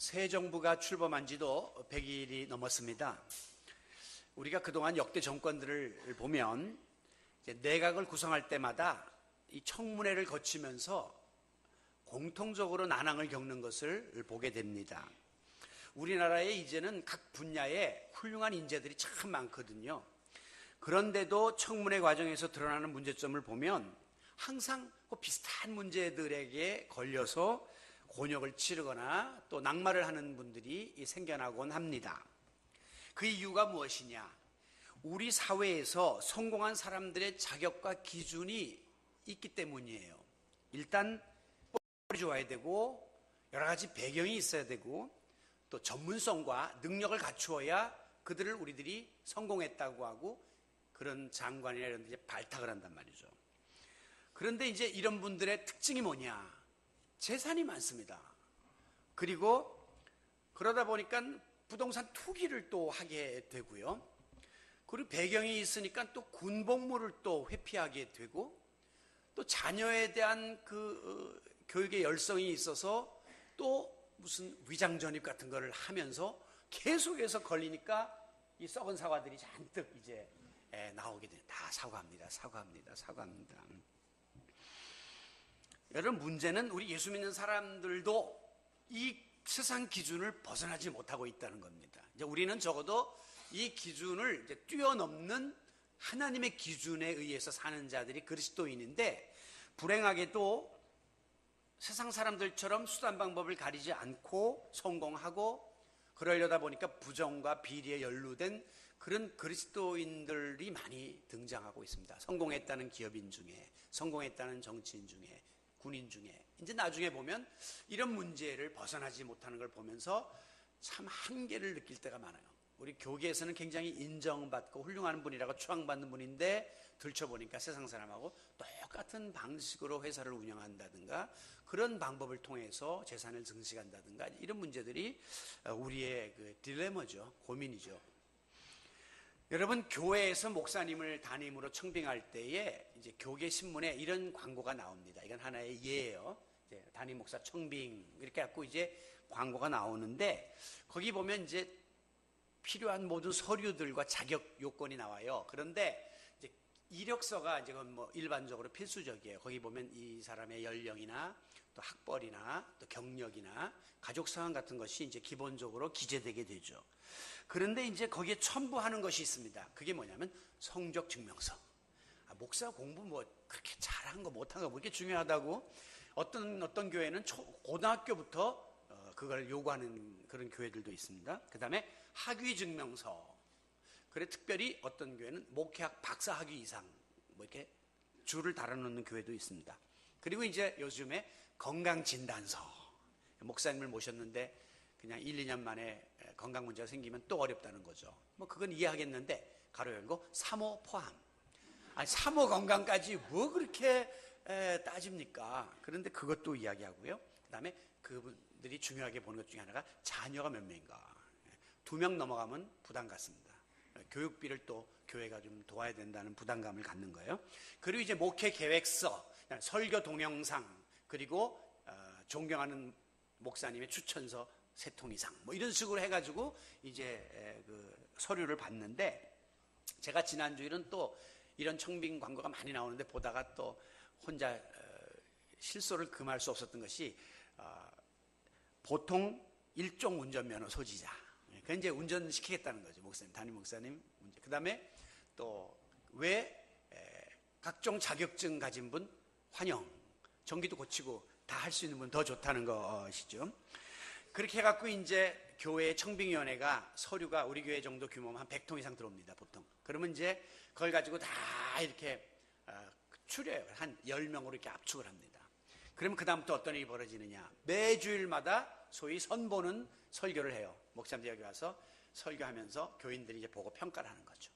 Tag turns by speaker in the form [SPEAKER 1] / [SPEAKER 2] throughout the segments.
[SPEAKER 1] 새 정부가 출범한 지도 100일이 넘었습니다. 우리가 그동안 역대 정권들을 보면 내각을 구성할 때마다 이 청문회를 거치면서 공통적으로 난항을 겪는 것을 보게 됩니다. 우리나라에 이제는 각 분야에 훌륭한 인재들이 참 많거든요. 그런데도 청문회 과정에서 드러나는 문제점을 보면 항상 비슷한 문제들에게 걸려서 곤욕을 치르거나 또 낙마를 하는 분들이 생겨나곤 합니다. 그 이유가 무엇이냐? 우리 사회에서 성공한 사람들의 자격과 기준이 있기 때문이에요. 일단 꼴이 좋아야 되고 여러 가지 배경이 있어야 되고 또 전문성과 능력을 갖추어야 그들을 우리들이 성공했다고 하고 그런 장관이나 이런 데 발탁을 한단 말이죠. 그런데 이제 이런 분들의 특징이 뭐냐? 재산이 많습니다. 그리고 그러다 보니까 부동산 투기를 또 하게 되고요. 그리고 배경이 있으니까 또 군복무를 또 회피하게 되고 또 자녀에 대한 교육의 열성이 있어서 또 무슨 위장 전입 같은 거를 하면서 계속해서 걸리니까 이 썩은 사과들이 잔뜩 이제 나오게 돼요. 다 사과합니다. 여러분, 문제는 우리 예수 믿는 사람들도 이 세상 기준을 벗어나지 못하고 있다는 겁니다. 이제 우리는 적어도 이 기준을 이제 뛰어넘는 하나님의 기준에 의해서 사는 자들이 그리스도인인데, 불행하게도 세상 사람들처럼 수단 방법을 가리지 않고 성공하고 그러려다 보니까 부정과 비리에 연루된 그런 그리스도인들이 많이 등장하고 있습니다. 성공했다는 기업인 중에, 성공했다는 정치인 중에, 군인 중에. 이제 나중에 보면 이런 문제를 벗어나지 못하는 걸 보면서 참 한계를 느낄 때가 많아요. 우리 교계에서는 굉장히 인정받고 훌륭한 분이라고 추앙받는 분인데 들춰보니까 세상 사람하고 똑같은 방식으로 회사를 운영한다든가 그런 방법을 통해서 재산을 증식한다든가 이런 문제들이 우리의 그 딜레마죠. 고민이죠. 여러분, 교회에서 목사님을 담임으로 청빙할 때에 이제 교계 신문에 이런 광고가 나옵니다. 이건 하나의 예예요. 이제 담임 목사 청빙 이렇게 갖고 이제 광고가 나오는데 거기 보면 이제 필요한 모든 서류들과 자격 요건이 나와요. 그런데 이제 이력서가 이제 뭐 일반적으로 필수적이에요. 거기 보면 이 사람의 연령이나 또 학벌이나 또 경력이나 가족 상황 같은 것이 이제 기본적으로 기재되게 되죠. 그런데 이제 거기에 첨부하는 것이 있습니다. 그게 뭐냐면 성적 증명서. 목사 공부 뭐 그렇게 잘한 거 못한 거 뭐 이렇게 중요하다고 어떤 교회는 고등학교부터 그걸 요구하는 그런 교회들도 있습니다. 그 다음에 학위 증명서. 그래 특별히 어떤 교회는 목회학 박사 학위 이상 뭐 이렇게 줄을 달아놓는 교회도 있습니다. 그리고 이제 요즘에 건강진단서. 목사님을 모셨는데 그냥 1, 2년 만에 건강 문제가 생기면 또 어렵다는 거죠. 뭐 그건 이해하겠는데 가로 열고 사모 포함. 아니 사모 건강까지 뭐 그렇게 따집니까? 그런데 그것도 이야기하고요. 그 다음에 그분들이 중요하게 보는 것 중에 하나가 자녀가 몇 명인가. 2명 넘어가면 부담 갖습니다. 교육비를 또 교회가 좀 도와야 된다는 부담감을 갖는 거예요. 그리고 이제 목회 계획서, 설교 동영상, 그리고 존경하는 목사님의 추천서 3통 이상 뭐 이런 식으로 해가지고 이제 그 서류를 받는데, 제가 지난주에는 또 이런 청빙 광고가 많이 나오는데 보다가 또 혼자 실소를 금할 수 없었던 것이 보통 일종 운전면허 소지자, 그건 이제 운전시키겠다는 거죠. 목사님, 담임 목사님 문제. 그 다음에 또 왜 각종 자격증 가진 분 환영, 전기도 고치고 다 할 수 있는 분 더 좋다는 것이죠. 그렇게 해갖고 이제 교회 청빙위원회가 서류가 우리 교회 정도 규모면 한 100통 이상 들어옵니다, 보통. 그러면 이제 그걸 가지고 다 이렇게 추려요. 한 10명으로 이렇게 압축을 합니다. 그러면 그다음부터 어떤 일이 벌어지느냐. 매주일마다 소위 선보는 설교를 해요. 목사님들 여기 와서 설교하면서 교인들이 이제 보고 평가를 하는 거죠.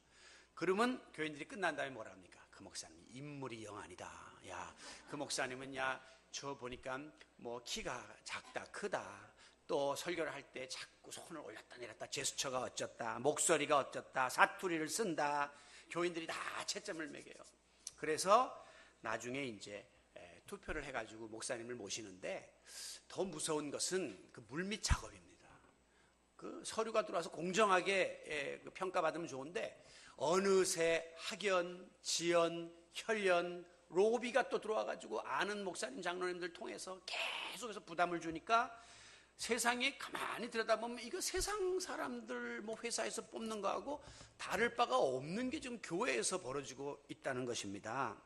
[SPEAKER 1] 그러면 교인들이 끝난 다음에 뭐라 합니까? 그 목사님 인물이 영 아니다. 야, 그 목사님은 저 보니까 뭐 키가 작다 크다, 또 설교를 할 때 자꾸 손을 올렸다 내렸다, 제스처가 어쩌다, 목소리가 어쩌다, 사투리를 쓴다. 교인들이 다 채점을 매겨요. 그래서 나중에 이제 투표를 해가지고 목사님을 모시는데 더 무서운 것은 그 물밑 작업입니다. 그 서류가 들어와서 공정하게 그 평가받으면 좋은데 어느새 학연, 지연, 혈연, 로비가 또 들어와가지고 아는 목사님, 장로님들 통해서 계속해서 부담을 주니까 세상에 가만히 들여다보면 이거 세상 사람들 뭐 회사에서 뽑는 거하고 다를 바가 없는 게 지금 교회에서 벌어지고 있다는 것입니다.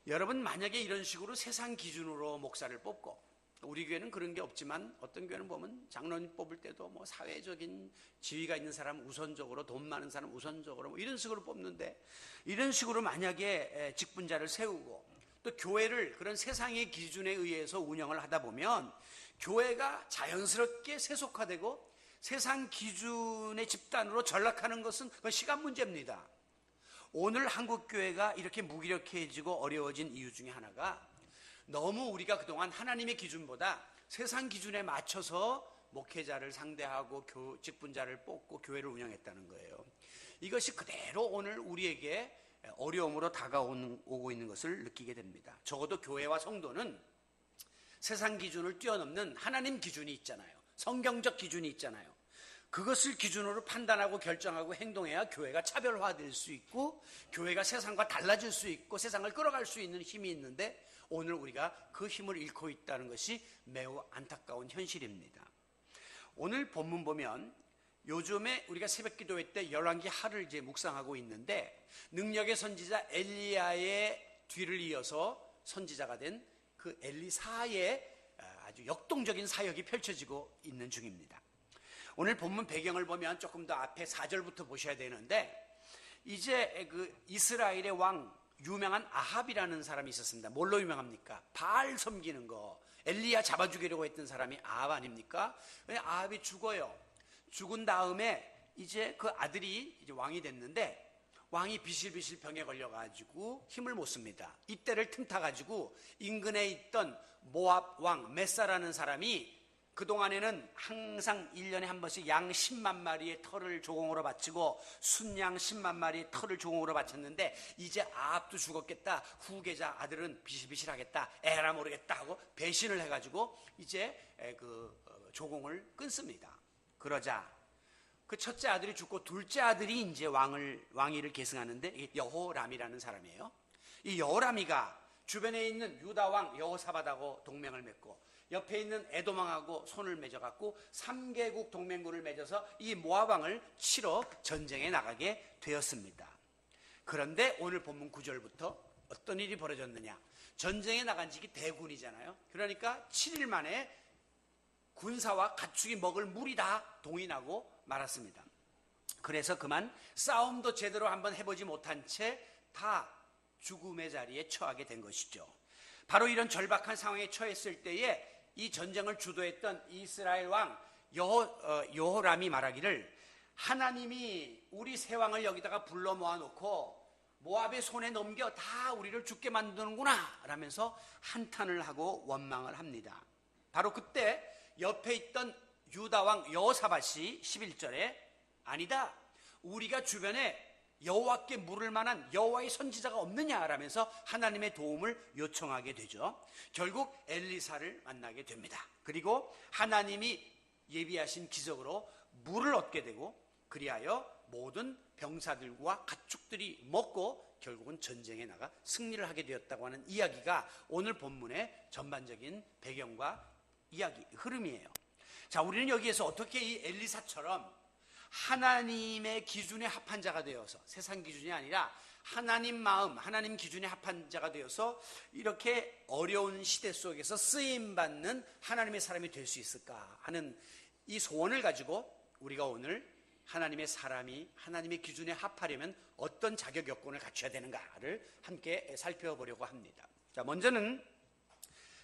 [SPEAKER 1] 여러분, 만약에 이런 식으로 세상 기준으로 목사를 뽑고, 우리 교회는 그런 게 없지만 어떤 교회는 보면 장로님 뽑을 때도 뭐 사회적인 지위가 있는 사람 우선적으로, 돈 많은 사람 우선적으로 뭐 이런 식으로 뽑는데, 이런 식으로 만약에 직분자를 세우고 또 교회를 그런 세상의 기준에 의해서 운영을 하다 보면 교회가 자연스럽게 세속화되고 세상 기준의 집단으로 전락하는 것은 그건 시간 문제입니다. 오늘 한국교회가 이렇게 무기력해지고 어려워진 이유 중에 하나가 너무 우리가 그동안 하나님의 기준보다 세상 기준에 맞춰서 목회자를 상대하고 직분자를 뽑고 교회를 운영했다는 거예요. 이것이 그대로 오늘 우리에게 어려움으로 다가오고 있는 것을 느끼게 됩니다. 적어도 교회와 성도는 세상 기준을 뛰어넘는 하나님 기준이 있잖아요. 성경적 기준이 있잖아요. 그것을 기준으로 판단하고 결정하고 행동해야 교회가 차별화될 수 있고 교회가 세상과 달라질 수 있고 세상을 끌어갈 수 있는 힘이 있는데, 오늘 우리가 그 힘을 잃고 있다는 것이 매우 안타까운 현실입니다. 오늘 본문 보면 요즘에 우리가 새벽기도회 때 열왕기 하를 이제 묵상하고 있는데, 능력의 선지자 엘리야의 뒤를 이어서 선지자가 된 그 엘리사의 아주 역동적인 사역이 펼쳐지고 있는 중입니다. 오늘 본문 배경을 보면 조금 더 앞에 4절부터 보셔야 되는데, 이제 그 이스라엘의 왕 유명한 아합이라는 사람이 있었습니다. 뭘로 유명합니까? 바알 섬기는 거. 엘리야 잡아 죽이려고 했던 사람이 아합 아닙니까? 아합이 죽어요. 죽은 다음에 이제 그 아들이 이제 왕이 됐는데, 왕이 비실비실 병에 걸려가지고 힘을 못 씁니다. 이때를 틈타가지고 인근에 있던 모압 왕 메사라는 사람이 그동안에는 항상 1년에 한 번씩 양 10만 마리의 털을 조공으로 바치고 순양 10만 마리의 털을 조공으로 바쳤는데, 이제 아합도 죽었겠다, 후계자 아들은 비실비실하겠다, 에라 모르겠다 하고 배신을 해가지고 이제 그 조공을 끊습니다. 그러자 그 첫째 아들이 죽고 둘째 아들이 이제 왕위를 계승하는데, 이게 여호람이라는 사람이에요. 이 여호람이가 주변에 있는 유다 왕 여호사밧하고 동맹을 맺고 옆에 있는 에돔 왕하고 손을 맺어갖고 3개국 동맹군을 맺어서 이 모압 왕을 치러 전쟁에 나가게 되었습니다. 그런데 오늘 본문 9절부터 어떤 일이 벌어졌느냐? 전쟁에 나간 지기 대군이잖아요. 그러니까 7일 만에 군사와 가축이 먹을 물이 다 동이 나고 말았습니다. 그래서 그만 싸움도 제대로 한번 해보지 못한 채 다 죽음의 자리에 처하게 된 것이죠. 바로 이런 절박한 상황에 처했을 때에 이 전쟁을 주도했던 이스라엘 왕 여호람이 말하기를, 하나님이 우리 세 왕을 여기다가 불러 모아놓고 모압의 손에 넘겨 다 우리를 죽게 만드는구나 라면서 한탄을 하고 원망을 합니다. 바로 그때 옆에 있던 유다 왕 여호사밧이 11절에 아니다, 우리가 주변에 여호와께 물을 만한 여호와의 선지자가 없느냐라면서 하나님의 도움을 요청하게 되죠. 결국 엘리사를 만나게 됩니다. 그리고 하나님이 예비하신 기적으로 물을 얻게 되고, 그리하여 모든 병사들과 가축들이 먹고 결국은 전쟁에 나가 승리를 하게 되었다고 하는 이야기가 오늘 본문의 전반적인 배경과 이야기 흐름이에요. 자, 우리는 여기에서 어떻게 이 엘리사처럼 하나님의 기준에 합한 자가 되어서, 세상 기준이 아니라 하나님 마음, 하나님 기준에 합한 자가 되어서 이렇게 어려운 시대 속에서 쓰임받는 하나님의 사람이 될 수 있을까 하는 이 소원을 가지고 우리가 오늘 하나님의 사람이 하나님의 기준에 합하려면 어떤 자격 요건을 갖춰야 되는가를 함께 살펴보려고 합니다. 자, 먼저는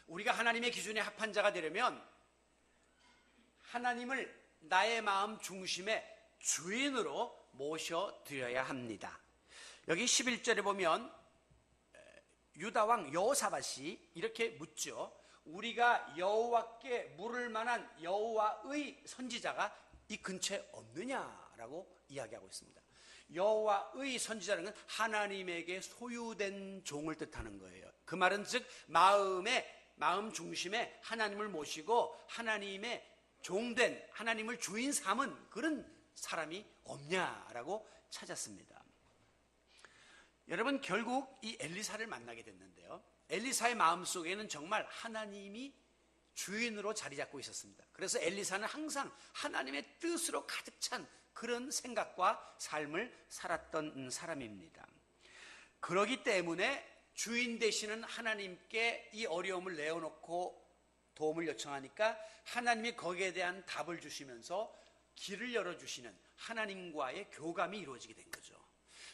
[SPEAKER 1] 우리가 하나님의 기준에 합한 자가 되려면 하나님을 나의 마음 중심의 주인으로 모셔드려야 합니다. 여기 11절에 보면 유다왕 여호사밧이 이렇게 묻죠. 우리가 여호와께 물을 만한 여호와의 선지자가 이 근처에 없느냐라고 이야기하고 있습니다. 여호와의 선지자는 건 하나님에게 소유된 종을 뜻하는 거예요. 그 말은 즉 마음 중심에 하나님을 모시고 하나님의 종된 하나님을 주인 삼은 그런 사람이 없냐라고 찾았습니다. 여러분, 결국 이 엘리사를 만나게 됐는데요, 엘리사의 마음속에는 정말 하나님이 주인으로 자리 잡고 있었습니다. 그래서 엘리사는 항상 하나님의 뜻으로 가득 찬 그런 생각과 삶을 살았던 사람입니다. 그러기 때문에 주인 되시는 하나님께 이 어려움을 내어놓고 도움을 요청하니까 하나님이 거기에 대한 답을 주시면서 길을 열어주시는 하나님과의 교감이 이루어지게 된 거죠.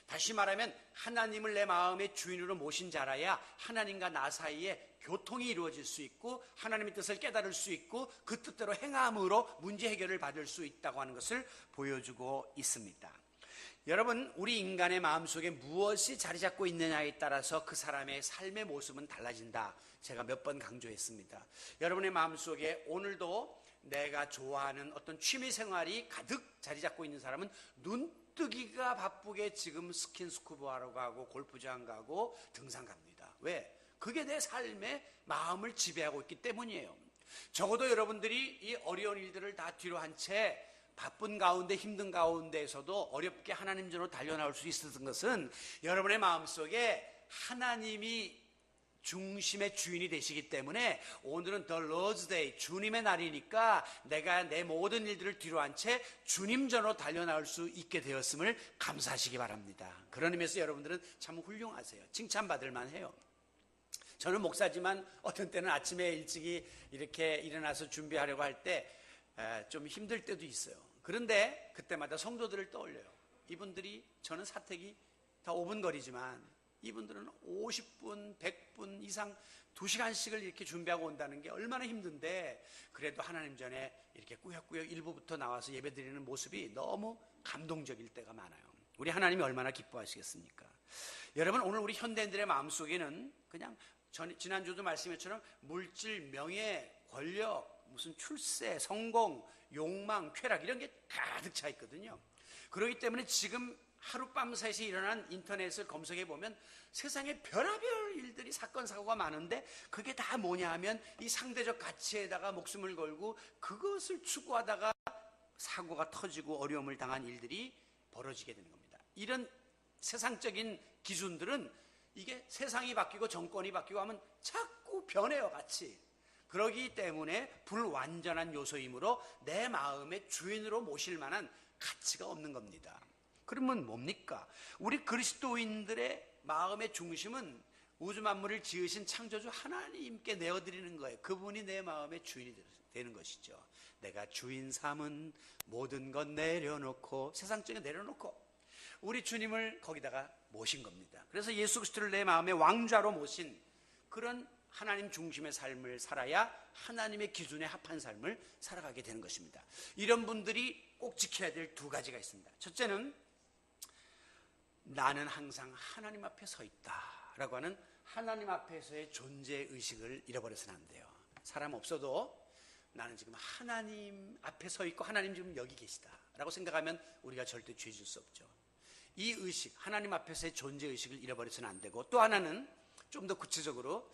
[SPEAKER 1] 다시 말하면 하나님을 내 마음의 주인으로 모신 자라야 하나님과 나 사이에 교통이 이루어질 수 있고 하나님의 뜻을 깨달을 수 있고 그 뜻대로 행함으로 문제 해결을 받을 수 있다고 하는 것을 보여주고 있습니다. 여러분, 우리 인간의 마음속에 무엇이 자리 잡고 있느냐에 따라서 그 사람의 삶의 모습은 달라진다. 제가 몇 번 강조했습니다. 여러분의 마음속에 오늘도 내가 좋아하는 어떤 취미 생활이 가득 자리 잡고 있는 사람은 눈뜨기가 바쁘게 지금 스킨스쿠버 하러 가고 골프장 가고 등산 갑니다. 왜? 그게 내 삶의 마음을 지배하고 있기 때문이에요. 적어도 여러분들이 이 어려운 일들을 다 뒤로 한 채 바쁜 가운데 힘든 가운데에서도 어렵게 하나님 전으로 달려나올 수 있었던 것은 여러분의 마음속에 하나님이 중심의 주인이 되시기 때문에 오늘은 The Lord's Day, 주님의 날이니까 내가 내 모든 일들을 뒤로 한 채 주님 전으로 달려나올 수 있게 되었음을 감사하시기 바랍니다. 그런 의미에서 여러분들은 참 훌륭하세요. 칭찬받을 만해요. 저는 목사지만 어떤 때는 아침에 일찍이 이렇게 일어나서 준비하려고 할 때 좀 힘들 때도 있어요. 그런데 그때마다 성도들을 떠올려요. 이분들이, 저는 사택이 다 5분 거리지만 이분들은 50분, 100분 이상 2시간씩을 이렇게 준비하고 온다는 게 얼마나 힘든데 그래도 하나님 전에 이렇게 꾸역꾸역 일부부터 나와서 예배드리는 모습이 너무 감동적일 때가 많아요. 우리 하나님이 얼마나 기뻐하시겠습니까? 여러분, 오늘 우리 현대인들의 마음속에는 그냥 지난주도 말씀했처럼 물질, 명예, 권력, 무슨 출세, 성공, 욕망, 쾌락 이런 게 가득 차 있거든요. 그렇기 때문에 지금 하룻밤 사이에 일어난 인터넷을 검색해 보면 세상에 별의별 일들이 사건 사고가 많은데 그게 다 뭐냐 하면 이 상대적 가치에다가 목숨을 걸고 그것을 추구하다가 사고가 터지고 어려움을 당한 일들이 벌어지게 되는 겁니다. 이런 세상적인 기준들은 이게 세상이 바뀌고 정권이 바뀌고 하면 자꾸 변해요, 같이. 그러기 때문에 불완전한 요소이므로 내 마음의 주인으로 모실 만한 가치가 없는 겁니다. 그러면 뭡니까? 우리 그리스도인들의 마음의 중심은 우주 만물을 지으신 창조주 하나님께 내어드리는 거예요. 그분이 내 마음의 주인이 되는 것이죠. 내가 주인 삼은 모든 것 내려놓고, 세상적인 내려놓고 우리 주님을 거기다가 모신 겁니다. 그래서 예수 그리스도를 내 마음의 왕좌로 모신 그런 하나님 중심의 삶을 살아야 하나님의 기준에 합한 삶을 살아가게 되는 것입니다. 이런 분들이 꼭 지켜야 될 두 가지가 있습니다. 첫째는 나는 항상 하나님 앞에 서 있다라고 하는 하나님 앞에서의 존재의식을 잃어버려서는 안 돼요. 사람 없어도 나는 지금 하나님 앞에 서 있고 하나님 지금 여기 계시다라고 생각하면 우리가 절대 죄 질 수 없죠. 이 의식, 하나님 앞에서의 존재의식을 잃어버려서는 안 되고, 또 하나는 좀 더 구체적으로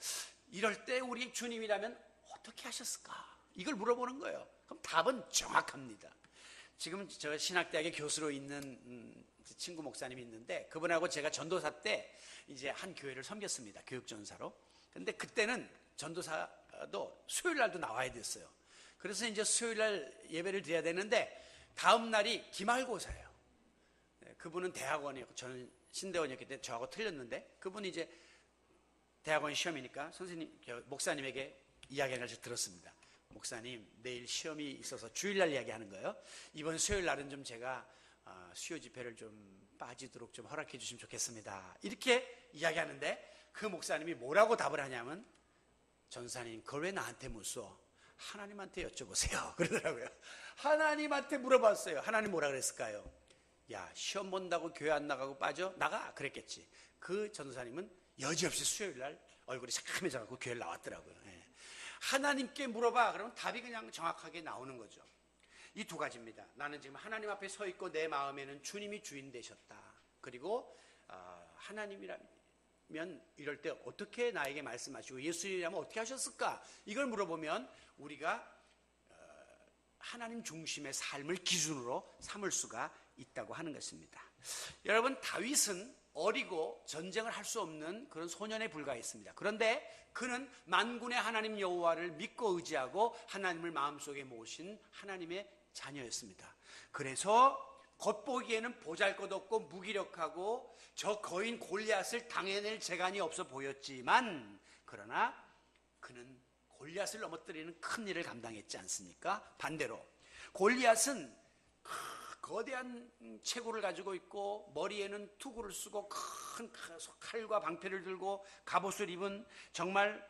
[SPEAKER 1] 이럴 때 우리 주님이라면 어떻게 하셨을까? 이걸 물어보는 거예요. 그럼 답은 정확합니다. 지금 저 신학대학의 교수로 있는 친구 목사님이 있는데 그분하고 제가 전도사 때 이제 한 교회를 섬겼습니다. 교육전사로. 근데 그때는 전도사도 수요일 날도 나와야 됐어요. 그래서 이제 수요일 날 예배를 드려야 되는데 다음 날이 기말고사예요. 그분은 대학원이었고 저는 신대원이었기 때문에 저하고 틀렸는데 그분이 이제 대학원 시험이니까 목사님에게 이야기를 들었습니다. 목사님, 내일 시험이 있어서 주일날 이야기하는 거예요. 이번 수요일 날은 좀 제가 수요 집회를 좀 빠지도록 좀 허락해 주시면 좋겠습니다. 이렇게 이야기하는데 그 목사님이 뭐라고 답을 하냐면, 전사님, 그걸 왜 나한테 묻소? 하나님한테 여쭤보세요. 그러더라고요. 하나님한테 물어봤어요. 하나님 뭐라 그랬을까요? 야, 시험 본다고 교회 안 나가고 빠져? 나가! 그랬겠지. 그 전도사님은 여지없이 수요일날 얼굴이 새카매져갖고 교회를 나왔더라고요. 예. 하나님께 물어봐. 그러면 답이 그냥 정확하게 나오는 거죠. 이 두 가지입니다. 나는 지금 하나님 앞에 서 있고 내 마음에는 주님이 주인 되셨다. 그리고 하나님이라면 이럴 때 어떻게 나에게 말씀하시고 예수님이라면 어떻게 하셨을까? 이걸 물어보면 우리가 하나님 중심의 삶을 기준으로 삼을 수가 있다고 하는 것입니다. 여러분, 다윗은 어리고 전쟁을 할 수 없는 그런 소년에 불과했습니다. 그런데 그는 만군의 하나님 여호와를 믿고 의지하고 하나님을 마음속에 모신 하나님의 자녀였습니다. 그래서 겉보기에는 보잘것없고 무기력하고 저 거인 골리앗을 당해낼 재간이 없어 보였지만, 그러나 그는 골리앗을 넘어뜨리는 큰 일을 감당했지 않습니까? 반대로 골리앗은 거대한 체구를 가지고 있고 머리에는 투구를 쓰고 큰 칼과 방패를 들고 갑옷을 입은 정말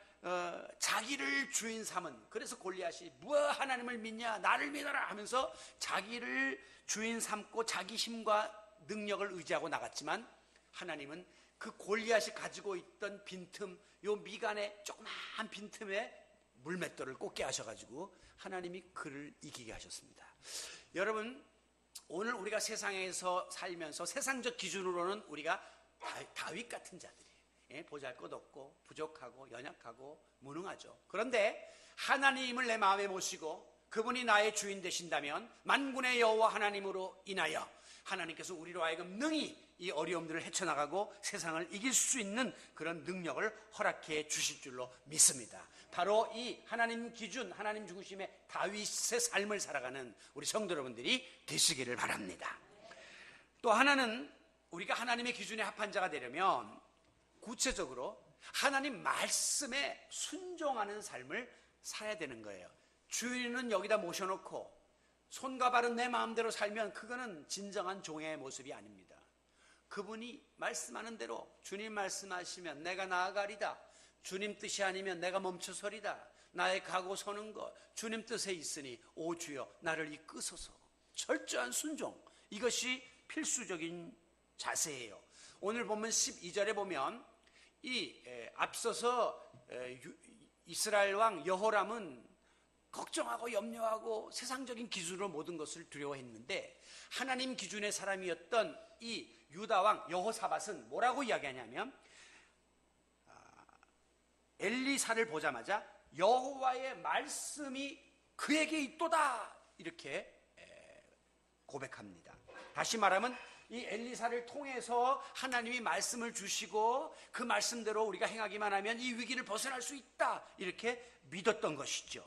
[SPEAKER 1] 자기를 주인 삼은, 그래서 골리앗이 무엇 하나님을 믿냐 나를 믿어라 하면서 자기를 주인 삼고 자기 힘과 능력을 의지하고 나갔지만, 하나님은 그 골리앗이 가지고 있던 빈틈, 요 미간의 조그마한 빈틈에 물맷돌을 꽂게 하셔가지고 하나님이 그를 이기게 하셨습니다. 여러분, 오늘 우리가 세상에서 살면서 세상적 기준으로는 우리가 다윗 같은 자들이에요. 보잘것없고 부족하고 연약하고 무능하죠. 그런데 하나님을 내 마음에 모시고 그분이 나의 주인 되신다면 만군의 여호와 하나님으로 인하여 하나님께서 우리로 하여금 능히 이 어려움들을 헤쳐나가고 세상을 이길 수 있는 그런 능력을 허락해 주실 줄로 믿습니다. 바로 이 하나님 기준, 하나님 중심의 다윗의 삶을 살아가는 우리 성도 여러분들이 되시기를 바랍니다. 또 하나는 우리가 하나님의 기준에 합한 자가 되려면 구체적으로 하나님 말씀에 순종하는 삶을 살아야 되는 거예요. 주인은 여기다 모셔놓고 손과 발은 내 마음대로 살면 그거는 진정한 종의 모습이 아닙니다. 그분이 말씀하는 대로 주님 말씀하시면 내가 나아가리다. 주님 뜻이 아니면 내가 멈춰서리다. 나의 가고 서는 것 주님 뜻에 있으니 오 주여 나를 이끄소서. 철저한 순종, 이것이 필수적인 자세예요. 오늘 보면 12절에 보면 앞서서 이스라엘 왕 여호람은 걱정하고 염려하고 세상적인 기준으로 모든 것을 두려워했는데, 하나님 기준의 사람이었던 이 유다 왕 여호사밧은 뭐라고 이야기하냐면, 엘리사를 보자마자 여호와의 말씀이 그에게 있도다 이렇게 고백합니다. 다시 말하면 이 엘리사를 통해서 하나님이 말씀을 주시고 그 말씀대로 우리가 행하기만 하면 이 위기를 벗어날 수 있다 이렇게 믿었던 것이죠.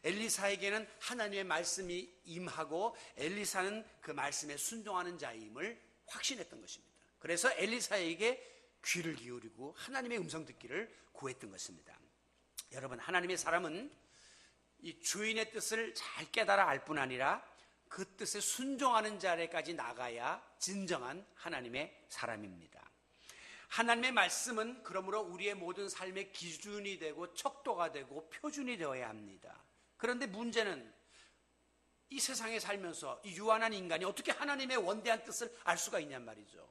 [SPEAKER 1] 엘리사에게는 하나님의 말씀이 임하고 엘리사는 그 말씀에 순종하는 자임을 확신했던 것입니다. 그래서 엘리사에게 귀를 기울이고 하나님의 음성 듣기를 구했던 것입니다. 여러분, 하나님의 사람은 이 주인의 뜻을 잘 깨달아 알 뿐 아니라 그 뜻에 순종하는 자리까지 나가야 진정한 하나님의 사람입니다. 하나님의 말씀은 그러므로 우리의 모든 삶의 기준이 되고 척도가 되고 표준이 되어야 합니다. 그런데 문제는 이 세상에 살면서 이 유한한 인간이 어떻게 하나님의 원대한 뜻을 알 수가 있냔 말이죠.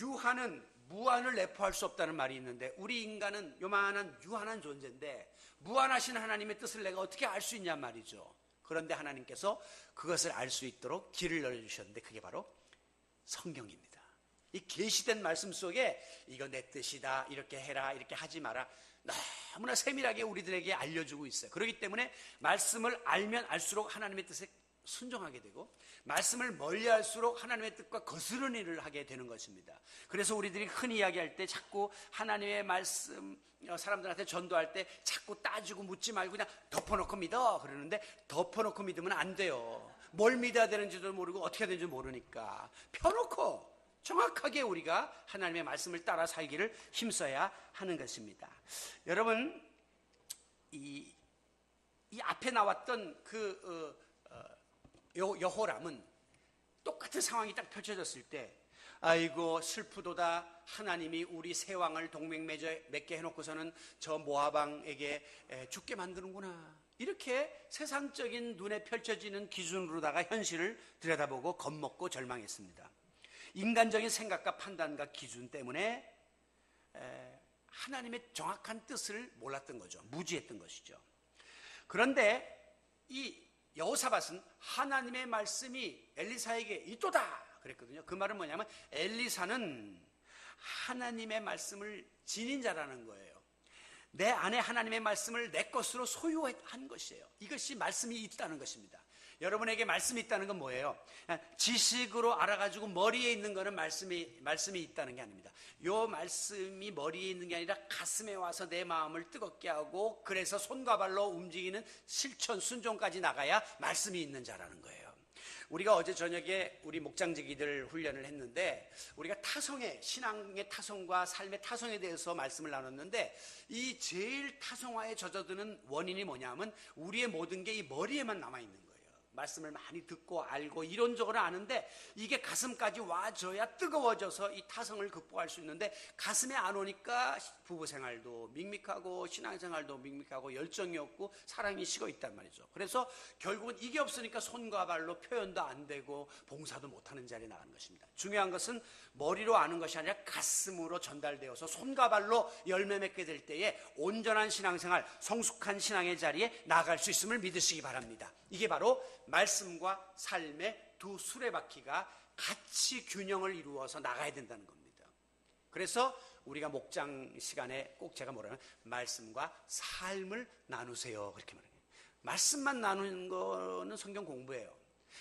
[SPEAKER 1] 유한은 무한을 내포할 수 없다는 말이 있는데, 우리 인간은 요만한 유한한 존재인데 무한하신 하나님의 뜻을 내가 어떻게 알 수 있냔 말이죠. 그런데 하나님께서 그것을 알 수 있도록 길을 열어주셨는데 그게 바로 성경입니다. 이 계시된 말씀 속에 이거 내 뜻이다, 이렇게 해라, 이렇게 하지 마라, 너무나 세밀하게 우리들에게 알려주고 있어요. 그렇기 때문에 말씀을 알면 알수록 하나님의 뜻에 순종하게 되고, 말씀을 멀리할수록 하나님의 뜻과 거스르는 일을 하게 되는 것입니다. 그래서 우리들이 흔히 이야기할 때 자꾸 하나님의 말씀 사람들한테 전도할 때 자꾸 따지고 묻지 말고 그냥 덮어놓고 믿어 그러는데, 덮어놓고 믿으면 안 돼요. 뭘 믿어야 되는지도 모르고 어떻게 해야 되는지 모르니까 펴놓고 정확하게 우리가 하나님의 말씀을 따라 살기를 힘써야 하는 것입니다. 여러분, 이 앞에 나왔던 여호람은 똑같은 상황이 딱 펼쳐졌을 때, 아이고 슬프도다, 하나님이 우리 세 왕을 동맹 맺게 해놓고서는 저 모압왕에게 죽게 만드는구나, 이렇게 세상적인 눈에 펼쳐지는 기준으로다가 현실을 들여다보고 겁먹고 절망했습니다. 인간적인 생각과 판단과 기준 때문에 하나님의 정확한 뜻을 몰랐던 거죠. 무지했던 것이죠. 그런데 이 여호사밧은 하나님의 말씀이 엘리사에게 있도다 그랬거든요. 그 말은 뭐냐면 엘리사는 하나님의 말씀을 지닌 자라는 거예요. 내 안에 하나님의 말씀을 내 것으로 소유한 것이에요. 이것이 말씀이 있다는 것입니다. 여러분에게 말씀이 있다는 건 뭐예요? 지식으로 알아가지고 머리에 있는 거는 말씀이 있다는 게 아닙니다. 요 말씀이 머리에 있는 게 아니라 가슴에 와서 내 마음을 뜨겁게 하고 그래서 손과 발로 움직이는 실천, 순종까지 나가야 말씀이 있는 자라는 거예요. 우리가 어제 저녁에 우리 목장지기들 훈련을 했는데 우리가 신앙의 타성과 삶의 타성에 대해서 말씀을 나눴는데 이 제일 타성화에 젖어드는 원인이 뭐냐면 우리의 모든 게 이 머리에만 남아있는 거예요. 말씀을 많이 듣고 알고 이론적으로 아는데 이게 가슴까지 와줘야 뜨거워져서 이 타성을 극복할 수 있는데 가슴에 안 오니까 부부생활도 밋밋하고 신앙생활도 밋밋하고 열정이 없고 사랑이 식어 있단 말이죠. 그래서 결국은 이게 없으니까 손과 발로 표현도 안 되고 봉사도 못하는 자리에 나가는 것입니다. 중요한 것은 머리로 아는 것이 아니라 가슴으로 전달되어서 손과 발로 열매 맺게 될 때에 온전한 신앙생활, 성숙한 신앙의 자리에 나아갈 수 있음을 믿으시기 바랍니다. 이게 바로 말씀과 삶의 두 수레바퀴가 같이 균형을 이루어서 나가야 된다는 겁니다. 그래서 우리가 목장 시간에 꼭 제가 뭐라면 말씀과 삶을 나누세요 그렇게 말해요. 말씀만 나누는 거는 성경 공부예요.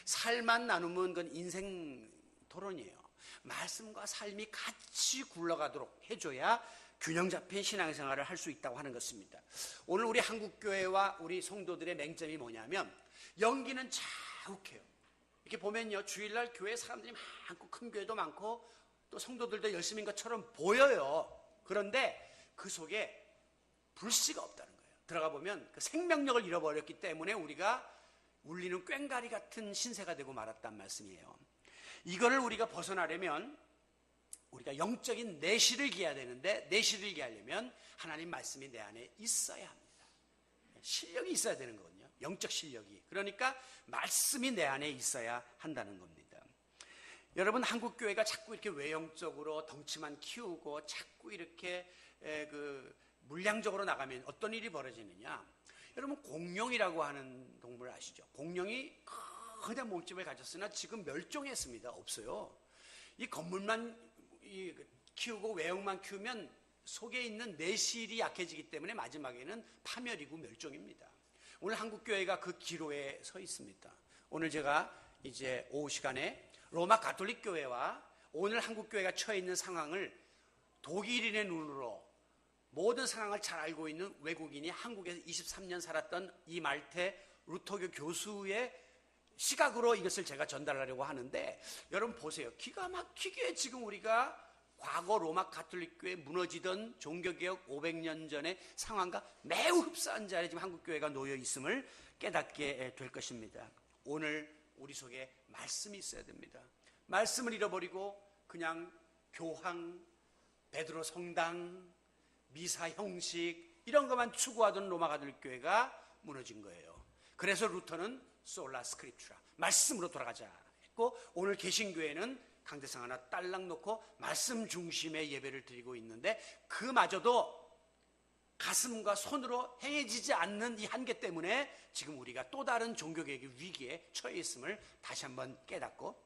[SPEAKER 1] 삶만 나누면 그건 인생 토론이에요. 말씀과 삶이 같이 굴러가도록 해줘야 균형 잡힌 신앙생활을 할 수 있다고 하는 것입니다. 오늘 우리 한국교회와 우리 성도들의 맹점이 뭐냐면 연기는 자욱해요. 이렇게 보면요, 주일날 교회 사람들이 많고 큰 교회도 많고 또 성도들도 열심인 것처럼 보여요. 그런데 그 속에 불씨가 없다는 거예요. 들어가 보면 그 생명력을 잃어버렸기 때문에 우리가 울리는 꽹가리 같은 신세가 되고 말았단 말씀이에요. 이거를 우리가 벗어나려면 우리가 영적인 내실을 기해야 되는데 내실을 기하려면 하나님 말씀이 내 안에 있어야 합니다. 실력이 있어야 되는 거거든요. 영적 실력이. 그러니까 말씀이 내 안에 있어야 한다는 겁니다. 여러분, 한국교회가 자꾸 이렇게 외형적으로 덩치만 키우고 자꾸 이렇게 물량적으로 나가면 어떤 일이 벌어지느냐. 여러분, 공룡이라고 하는 동물 아시죠? 공룡이 거대한 몸집을 가졌으나 지금 멸종했습니다. 없어요. 이 건물만 키우고 외형만 키우면 속에 있는 내실이 약해지기 때문에 마지막에는 파멸이고 멸종입니다. 오늘 한국교회가 그 기로에 서 있습니다. 오늘 제가 이제 오후 시간에 로마 가톨릭 교회와 오늘 한국교회가 처해 있는 상황을 독일인의 눈으로 모든 상황을 잘 알고 있는 외국인이 한국에서 23년 살았던 이 말테 루터교 교수의 시각으로 이것을 제가 전달하려고 하는데 여러분 보세요. 기가 막히게 지금 우리가 과거 로마 가톨릭 교회 무너지던 종교개혁 500년 전의 상황과 매우 흡사한 자리에 지금 한국교회가 놓여 있음을 깨닫게 될 것입니다. 오늘 우리 속에 말씀이 있어야 됩니다. 말씀을 잃어버리고 그냥 교황, 베드로 성당, 미사 형식 이런 것만 추구하던 로마 가톨릭 교회가 무너진 거예요. 그래서 루터는 솔라 스크립추라, 말씀으로 돌아가자 했고 오늘 개신교회는 강대상 하나 딸랑 놓고 말씀 중심의 예배를 드리고 있는데 그마저도 가슴과 손으로 행해지지 않는 이 한계 때문에 지금 우리가 또 다른 종교개혁의 위기에 처해 있음을 다시 한번 깨닫고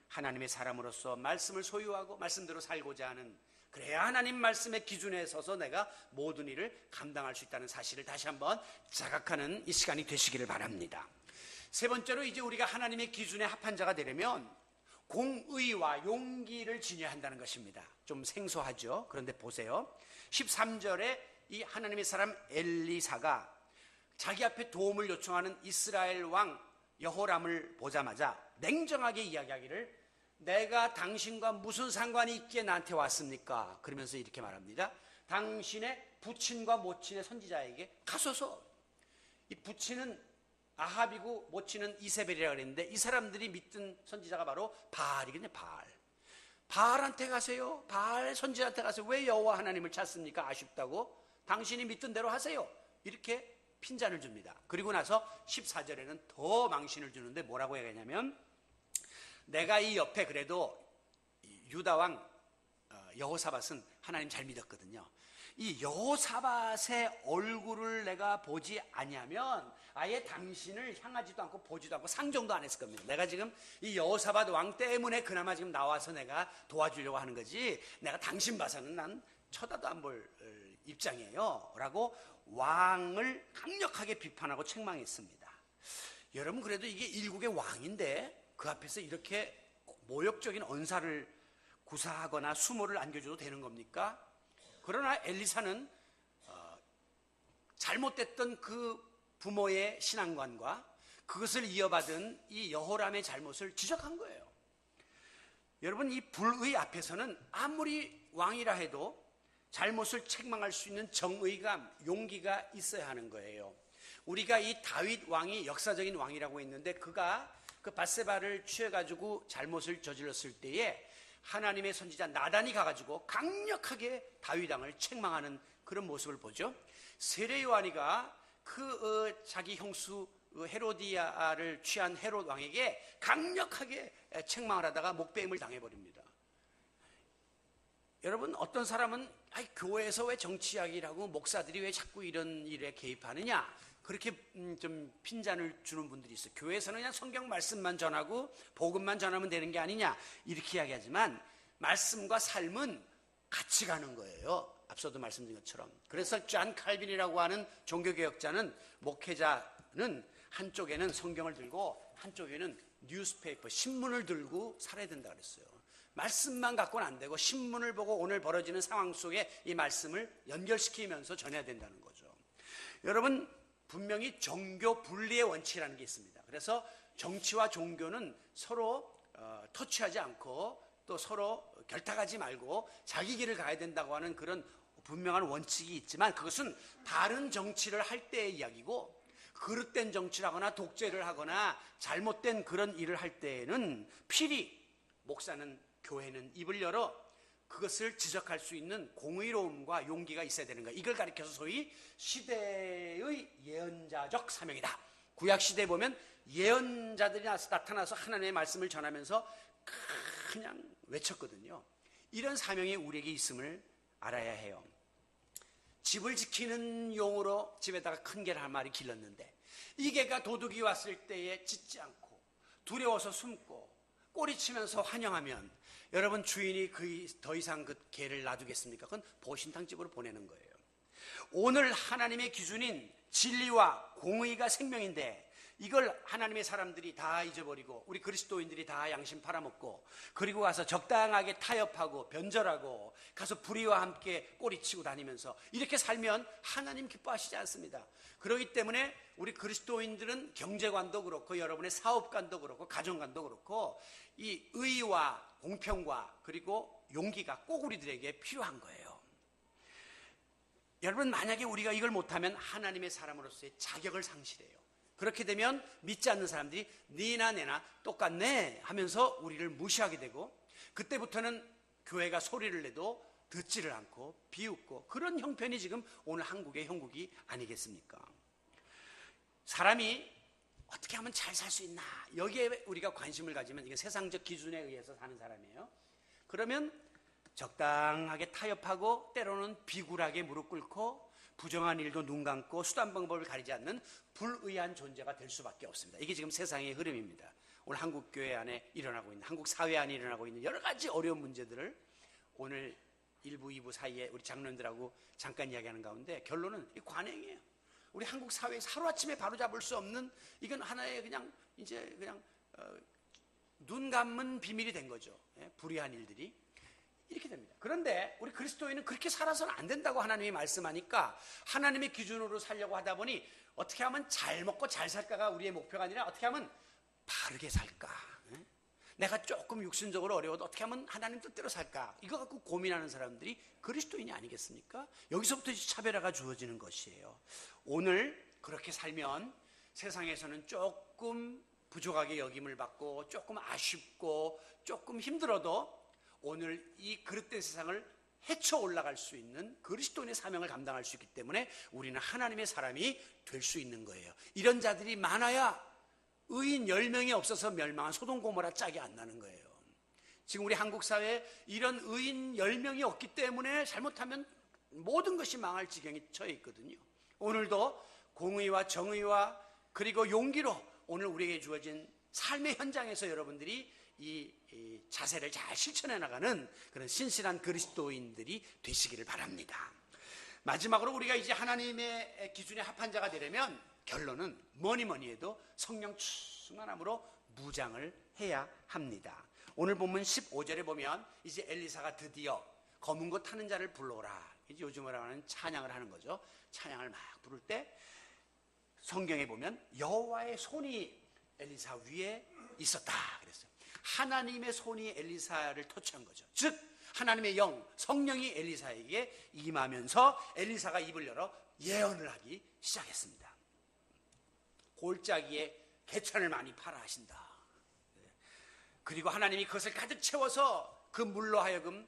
[SPEAKER 1] 하나님의 사람으로서 말씀을 소유하고 말씀대로 살고자 하는, 그래야 하나님 말씀의 기준에 서서 내가 모든 일을 감당할 수 있다는 사실을 다시 한번 자각하는 이 시간이 되시기를 바랍니다. 세 번째로 이제 우리가 하나님의 기준에 합한 자가 되려면 공의와 용기를 지녀야 한다는 것입니다. 좀 생소하죠? 그런데 보세요. 13절에 이 하나님의 사람 엘리사가 자기 앞에 도움을 요청하는 이스라엘 왕 여호람을 보자마자 냉정하게 이야기하기를 내가 당신과 무슨 상관이 있기에 나한테 왔습니까? 그러면서 이렇게 말합니다. 당신의 부친과 모친의 선지자에게 가소서. 이 부친은 아합이고 모친은 이세벨이라고 그랬는데 이 사람들이 믿던 선지자가 바로 바알이거든요. 바알한테 가세요. 바알 선지자한테 가세요. 왜 여호와 하나님을 찾습니까? 아쉽다고. 당신이 믿던 대로 하세요. 이렇게 핀잔을 줍니다. 그리고 나서 14절에는 더 망신을 주는데 뭐라고 얘기하냐면 내가 이 옆에 그래도 유다 왕 여호사밧은 하나님 잘 믿었거든요. 이 여호사밧의 얼굴을 내가 보지 아니하면 아예 당신을 향하지도 않고 보지도 않고 상종도 안 했을 겁니다. 내가 지금 이 여호사밧 왕 때문에 그나마 지금 나와서 내가 도와주려고 하는 거지 내가 당신 봐서는 난 쳐다도 안 볼 입장이에요 라고 왕을 강력하게 비판하고 책망했습니다. 여러분, 그래도 이게 일국의 왕인데 그 앞에서 이렇게 모욕적인 언사를 구사하거나 수모를 안겨줘도 되는 겁니까? 그러나 엘리사는 잘못됐던 그 부모의 신앙관과 그것을 이어받은 이 여호람의 잘못을 지적한 거예요. 여러분, 이 불의 앞에서는 아무리 왕이라 해도 잘못을 책망할 수 있는 정의감, 용기가 있어야 하는 거예요. 우리가 이 다윗 왕이 역사적인 왕이라고 했는데 그가 그 밧세바를 취해가지고 잘못을 저질렀을 때에 하나님의 선지자 나단이 가가지고 강력하게 다윗 왕을 책망하는 그런 모습을 보죠. 세례 요한이가 자기 형수 헤로디아를 취한 헤롯 왕에게 강력하게 책망을 하다가 목배임을 당해버립니다. 여러분, 어떤 사람은 교회에서 왜 정치 이야기라고 목사들이 왜 자꾸 이런 일에 개입하느냐, 그렇게 좀 핀잔을 주는 분들이 있어요. 교회에서는 그냥 성경 말씀만 전하고 복음만 전하면 되는 게 아니냐, 이렇게 이야기하지만 말씀과 삶은 같이 가는 거예요. 앞서도 말씀드린 것처럼. 그래서 존 칼빈이라고 하는 종교개혁자는, 목회자는 한쪽에는 성경을 들고 한쪽에는 뉴스페이퍼, 신문을 들고 살아야 된다 그랬어요. 말씀만 갖고는 안 되고 신문을 보고 오늘 벌어지는 상황 속에 이 말씀을 연결시키면서 전해야 된다는 거죠. 여러분, 분명히 종교 분리의 원칙이라는 게 있습니다. 그래서 정치와 종교는 서로 터치하지 않고 또 서로 결탁하지 말고 자기 길을 가야 된다고 하는 그런 분명한 원칙이 있지만, 그것은 바른 정치를 할 때의 이야기고, 그릇된 정치를 하거나 독재를 하거나 잘못된 그런 일을 할 때에는 필히 목사는, 교회는 입을 열어 그것을 지적할 수 있는 공의로움과 용기가 있어야 되는 거예요. 이걸 가리켜서 소위 시대의 예언자적 사명이다. 구약 시대에 보면 예언자들이 나타나서 하나님의 말씀을 전하면서 그냥 외쳤거든요. 이런 사명이 우리에게 있음을 알아야 해요. 집을 지키는 용으로 집에다가 큰 개를 한 마리 길렀는데 이 개가 도둑이 왔을 때에 짖지 않고 두려워서 숨고 꼬리치면서 환영하면, 여러분, 주인이 더 이상 그 개를 놔두겠습니까? 그건 보신탕집으로 보내는 거예요. 오늘 하나님의 기준인 진리와 공의가 생명인데 이걸 하나님의 사람들이 다 잊어버리고 우리 그리스도인들이 다 양심 팔아먹고 그리고 가서 적당하게 타협하고 변절하고 가서 불의와 함께 꼬리치고 다니면서 이렇게 살면 하나님 기뻐하시지 않습니다. 그렇기 때문에 우리 그리스도인들은 경제관도 그렇고 여러분의 사업관도 그렇고 가정관도 그렇고 이 의와 공평과 그리고 용기가 꼭 우리들에게 필요한 거예요. 여러분, 만약에 우리가 이걸 못하면 하나님의 사람으로서의 자격을 상실해요. 그렇게 되면 믿지 않는 사람들이 니나 내나 똑같네 하면서 우리를 무시하게 되고, 그때부터는 교회가 소리를 내도 듣지를 않고 비웃고, 그런 형편이 지금 오늘 한국의 형국이 아니겠습니까? 사람이 어떻게 하면 잘 살 수 있나, 여기에 우리가 관심을 가지면 이게 세상적 기준에 의해서 사는 사람이에요. 그러면 적당하게 타협하고 때로는 비굴하게 무릎 꿇고 부정한 일도 눈 감고 수단 방법을 가리지 않는 불의한 존재가 될 수밖에 없습니다. 이게 지금 세상의 흐름입니다. 오늘 한국 교회 안에 일어나고 있는, 한국 사회 안에 일어나고 있는 여러 가지 어려운 문제들을 오늘 1부, 2부 사이에 우리 장로님들하고 잠깐 이야기하는 가운데 결론은 이 관행이에요. 우리 한국 사회에서 하루아침에 바로잡을 수 없는, 이건 하나의 그냥 눈 감은 비밀이 된 거죠. 불의한 일들이 이렇게 됩니다. 그런데 우리 그리스도인은 그렇게 살아서는 안 된다고 하나님이 말씀하니까 하나님의 기준으로 살려고 하다 보니 어떻게 하면 잘 먹고 잘 살까가 우리의 목표가 아니라 어떻게 하면 바르게 살까, 내가 조금 육신적으로 어려워도 어떻게 하면 하나님 뜻대로 살까, 이거 갖고 고민하는 사람들이 그리스도인이 아니겠습니까? 여기서부터 차별화가 주어지는 것이에요. 오늘 그렇게 살면 세상에서는 조금 부족하게 여김을 받고 조금 아쉽고 조금 힘들어도 오늘 이 그릇된 세상을 헤쳐 올라갈 수 있는 그리스도인의 사명을 감당할 수 있기 때문에 우리는 하나님의 사람이 될 수 있는 거예요. 이런 자들이 많아야 의인 10명이 없어서 멸망한 소돔 고모라 짝이 안 나는 거예요. 지금 우리 한국 사회에 이런 의인 10명이 없기 때문에 잘못하면 모든 것이 망할 지경에 처해 있거든요. 오늘도 공의와 정의와 그리고 용기로 오늘 우리에게 주어진 삶의 현장에서 여러분들이 이 자세를 잘 실천해 나가는 그런 신실한 그리스도인들이 되시기를 바랍니다. 마지막으로 우리가 이제 하나님의 기준에 합한 자가 되려면 결론은 뭐니 해도 성령 충만함으로 무장을 해야 합니다. 오늘 본문 15절에 보면 이제 엘리사가 드디어 검은 것 타는 자를 불러오라. 이제 요즘으로 하는 찬양을 하는 거죠. 찬양을 막 부를 때 성경에 보면 여호와의 손이 엘리사 위에 있었다 그랬어요. 하나님의 손이 엘리사를 터치한 거죠. 즉 하나님의 영, 성령이 엘리사에게 임하면서 엘리사가 입을 열어 예언을 하기 시작했습니다. 골짜기에 개천을 많이 팔아 하신다. 그리고 하나님이 그것을 가득 채워서 그 물로 하여금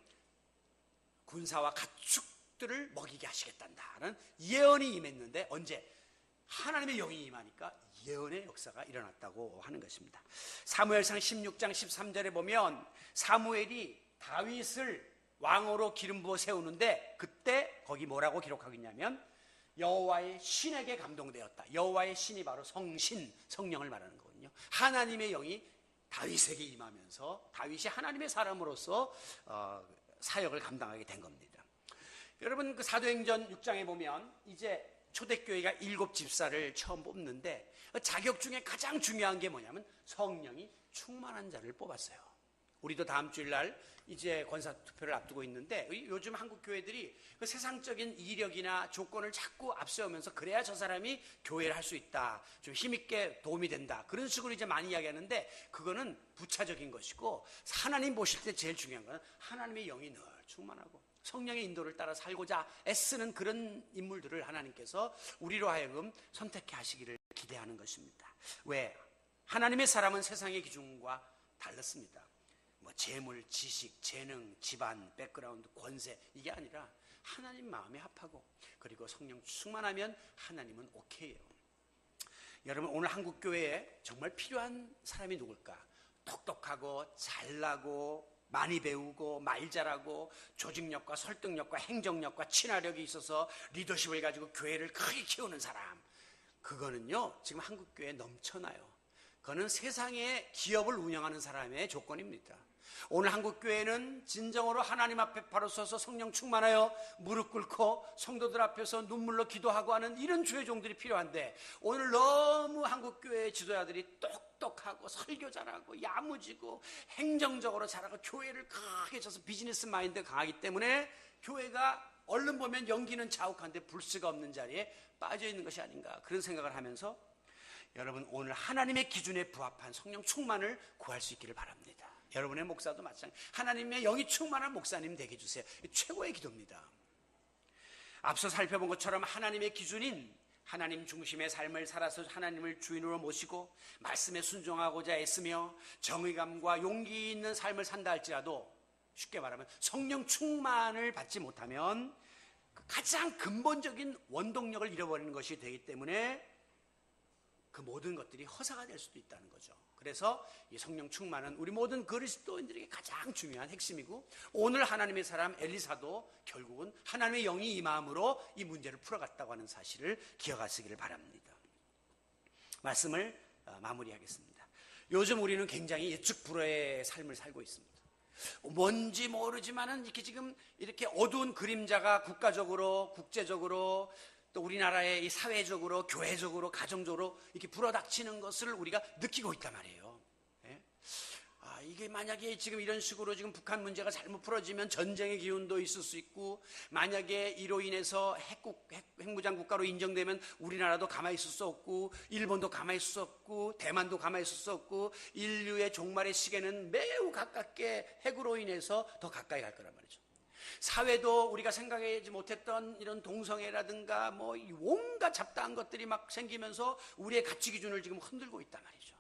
[SPEAKER 1] 군사와 가축들을 먹이게 하시겠다는 예언이 임했는데 언제? 하나님의 영이 임하니까 예언의 역사가 일어났다고 하는 것입니다. 사무엘상 16장 13절에 보면 사무엘이 다윗을 왕으로 기름 부어 세우는데 그때 거기 뭐라고 기록하고 있냐면 여호와의 신에게 감동되었다. 여호와의 신이 바로 성신, 성령을 말하는 거거든요. 하나님의 영이 다윗에게 임하면서 다윗이 하나님의 사람으로서 사역을 감당하게 된 겁니다. 여러분 그 사도행전 6장에 보면 이제 초대교회가 7집사를 처음 뽑는데 자격 중에 가장 중요한 게 뭐냐면 성령이 충만한 자를 뽑았어요. 우리도 다음 주일날 이제 권사투표를 앞두고 있는데 요즘 한국 교회들이 그 세상적인 이력이나 조건을 자꾸 앞세우면서 그래야 저 사람이 교회를 할 수 있다, 좀 힘있게 도움이 된다, 그런 식으로 이제 많이 이야기하는데 그거는 부차적인 것이고 하나님 보실 때 제일 중요한 건 하나님의 영이 늘 충만하고 성령의 인도를 따라 살고자 애쓰는 그런 인물들을 하나님께서 우리로 하여금 선택해 하시기를 기대하는 것입니다. 왜? 하나님의 사람은 세상의 기준과 달랐습니다. 뭐 재물, 지식, 재능, 집안, 백그라운드, 권세 이게 아니라 하나님 마음에 합하고 그리고 성령 충만하면 하나님은 오케이예요. 여러분 오늘 한국 교회에 정말 필요한 사람이 누굴까? 똑똑하고 잘나고 많이 배우고 말 잘하고 조직력과 설득력과 행정력과 친화력이 있어서 리더십을 가지고 교회를 크게 키우는 사람, 그거는요 지금 한국 교회에 넘쳐나요. 그거는 세상의 기업을 운영하는 사람의 조건입니다. 오늘 한국 교회는 진정으로 하나님 앞에 바로 서서 성령 충만하여 무릎 꿇고 성도들 앞에서 눈물로 기도하고 하는 이런 주의 종들이 필요한데 오늘 너무 한국 교회의 지도자들이 똑똑하고 설교 잘하고 야무지고 행정적으로 잘하고 교회를 크게 쳐서 비즈니스 마인드 강하기 때문에 교회가 얼른 보면 연기는 자욱한데 불씨가 없는 자리에 빠져 있는 것이 아닌가, 그런 생각을 하면서 여러분 오늘 하나님의 기준에 부합한 성령 충만을 구할 수 있기를 바랍니다. 여러분의 목사도 마찬가지, 하나님의 영이 충만한 목사님 되게 해주세요. 최고의 기도입니다. 앞서 살펴본 것처럼 하나님의 기준인 하나님 중심의 삶을 살아서 하나님을 주인으로 모시고 말씀에 순종하고자 애쓰며 정의감과 용기 있는 삶을 산다 할지라도 쉽게 말하면 성령 충만을 받지 못하면 가장 근본적인 원동력을 잃어버리는 것이 되기 때문에 그 모든 것들이 허사가 될 수도 있다는 거죠. 그래서 이 성령 충만은 우리 모든 그리스도인들에게 가장 중요한 핵심이고 오늘 하나님의 사람 엘리사도 결국은 하나님의 영이 임함으로 이 문제를 풀어갔다고 하는 사실을 기억하시기를 바랍니다. 말씀을 마무리하겠습니다. 요즘 우리는 굉장히 예측 불허의 삶을 살고 있습니다. 뭔지 모르지만은 이렇게 지금 이렇게 어두운 그림자가 국가적으로 국제적으로 또 우리나라의 이 사회적으로 교회적으로 가정적으로 이렇게 불어닥치는 것을 우리가 느끼고 있단 말이에요. 예? 이게 만약에 지금 이런 식으로 지금 북한 문제가 잘못 풀어지면 전쟁의 기운도 있을 수 있고, 만약에 이로 인해서 핵무장 국가로 인정되면 우리나라도 가만히 있을 수 없고, 일본도 가만히 있을 수 없고, 대만도 가만히 있을 수 없고, 인류의 종말의 시계는 매우 가깝게 핵으로 인해서 더 가까이 갈 거란 말이죠. 사회도 우리가 생각하지 못했던 이런 동성애라든가 뭐 온갖 잡다한 것들이 막 생기면서 우리의 가치 기준을 지금 흔들고 있단 말이죠.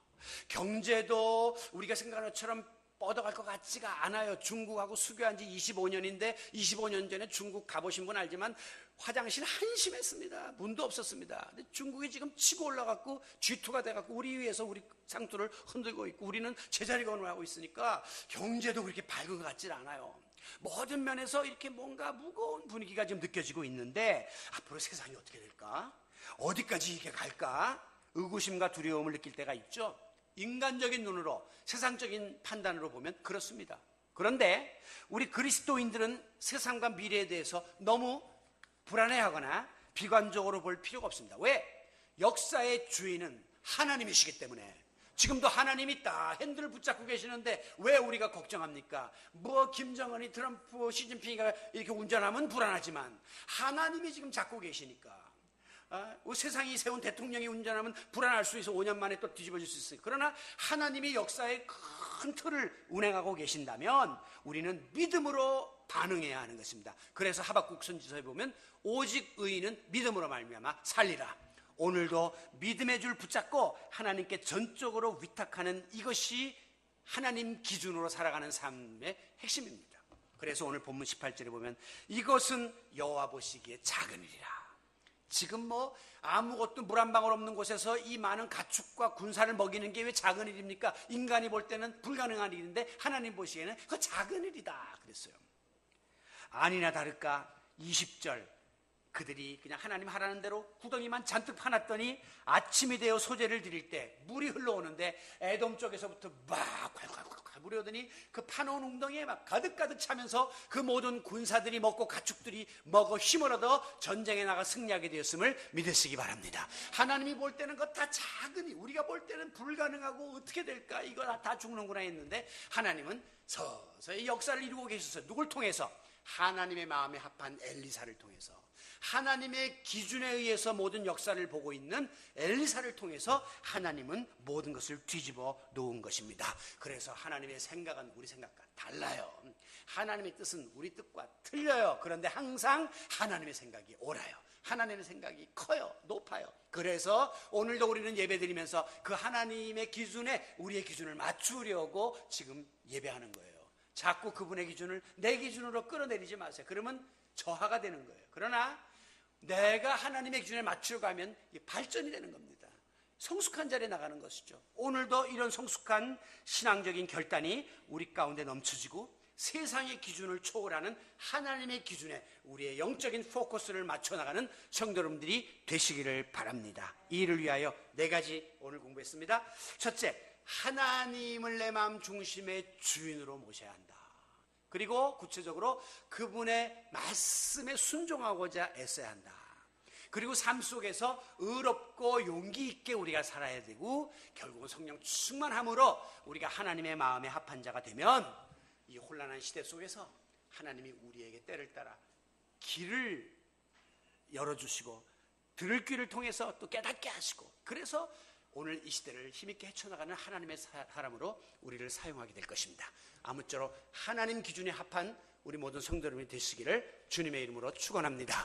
[SPEAKER 1] 경제도 우리가 생각하는 것처럼 뻗어갈 것 같지가 않아요. 중국하고 수교한 지 25년인데 25년 전에 중국 가보신 분 알지만 화장실 한심했습니다. 문도 없었습니다. 근데 중국이 지금 치고 올라갔고 G2가 돼갖고 우리 위에서 우리 상투를 흔들고 있고 우리는 제자리가 오늘하고 있으니까 경제도 그렇게 밝은 것 같지 않아요. 모든 면에서 이렇게 뭔가 무거운 분위기가 지금 느껴지고 있는데 앞으로 세상이 어떻게 될까? 어디까지 이게 갈까? 의구심과 두려움을 느낄 때가 있죠. 인간적인 눈으로 세상적인 판단으로 보면 그렇습니다. 그런데 우리 그리스도인들은 세상과 미래에 대해서 너무 불안해하거나 비관적으로 볼 필요가 없습니다. 왜? 역사의 주인은 하나님이시기 때문에. 지금도 하나님이 딱 핸들을 붙잡고 계시는데 왜 우리가 걱정합니까? 뭐 김정은이, 트럼프, 시진핑이가 이렇게 운전하면 불안하지만 하나님이 지금 잡고 계시니까. 세상이 세운 대통령이 운전하면 불안할 수 있어. 5년 만에 또 뒤집어질 수 있어요. 그러나 하나님이 역사의 큰 틀을 운행하고 계신다면 우리는 믿음으로 반응해야 하는 것입니다. 그래서 하박국 선지서에 보면 오직 의인은 믿음으로 말미암아 살리라. 오늘도 믿음의 줄 붙잡고 하나님께 전적으로 위탁하는 이것이 하나님 기준으로 살아가는 삶의 핵심입니다. 그래서 오늘 본문 18절에 보면 이것은 여호와 보시기에 작은 일이라. 지금 뭐 아무것도 물 한 방울 없는 곳에서 이 많은 가축과 군사를 먹이는 게 왜 작은 일입니까? 인간이 볼 때는 불가능한 일인데 하나님 보시기에는 그거 작은 일이다 그랬어요. 아니나 다를까 20절 그들이 그냥 하나님 하라는 대로 구덩이만 잔뜩 파놨더니 아침이 되어 소재를 드릴 때 물이 흘러오는데 에돔 쪽에서부터 막 콸콸콸 물이 오더니 그 파놓은 웅덩이에 막 가득가득 차면서 그 모든 군사들이 먹고 가축들이 먹어 힘을 얻어 전쟁에 나가 승리하게 되었음을 믿으시기 바랍니다. 하나님이 볼 때는 그거 다 작은 일, 우리가 볼 때는 불가능하고 어떻게 될까 이거 다 죽는구나 했는데 하나님은 서서히 역사를 이루고 계셨어요. 누굴 통해서? 하나님의 마음에 합한 엘리사를 통해서. 하나님의 기준에 의해서 모든 역사를 보고 있는 엘리사를 통해서 하나님은 모든 것을 뒤집어 놓은 것입니다. 그래서 하나님의 생각은 우리 생각과 달라요. 하나님의 뜻은 우리 뜻과 틀려요. 그런데 항상 하나님의 생각이 옳아요. 하나님의 생각이 커요. 높아요. 그래서 오늘도 우리는 예배드리면서 그 하나님의 기준에 우리의 기준을 맞추려고 지금 예배하는 거예요. 자꾸 그분의 기준을 내 기준으로 끌어내리지 마세요. 그러면 저하가 되는 거예요. 그러나 내가 하나님의 기준에 맞추려고 하면 발전이 되는 겁니다. 성숙한 자리에 나가는 것이죠. 오늘도 이런 성숙한 신앙적인 결단이 우리 가운데 넘쳐지고 세상의 기준을 초월하는 하나님의 기준에 우리의 영적인 포커스를 맞춰나가는 성도 여러분들이 되시기를 바랍니다. 이 일을 위하여 4가지 오늘 공부했습니다. 첫째, 하나님을 내 마음 중심의 주인으로 모셔야 한다. 그리고 구체적으로 그분의 말씀에 순종하고자 애써야 한다. 그리고 삶 속에서 의롭고 용기 있게 우리가 살아야 되고 결국은 성령 충만함으로 우리가 하나님의 마음에 합한 자가 되면 이 혼란한 시대 속에서 하나님이 우리에게 때를 따라 길을 열어주시고 들을 귀를 통해서 또 깨닫게 하시고 그래서 오늘 이 시대를 힘있게 헤쳐나가는 하나님의 사람으로 우리를 사용하게 될 것입니다. 아무쪼록 하나님 기준에 합한 우리 모든 성도 여러분이 되시기를 주님의 이름으로 축원합니다.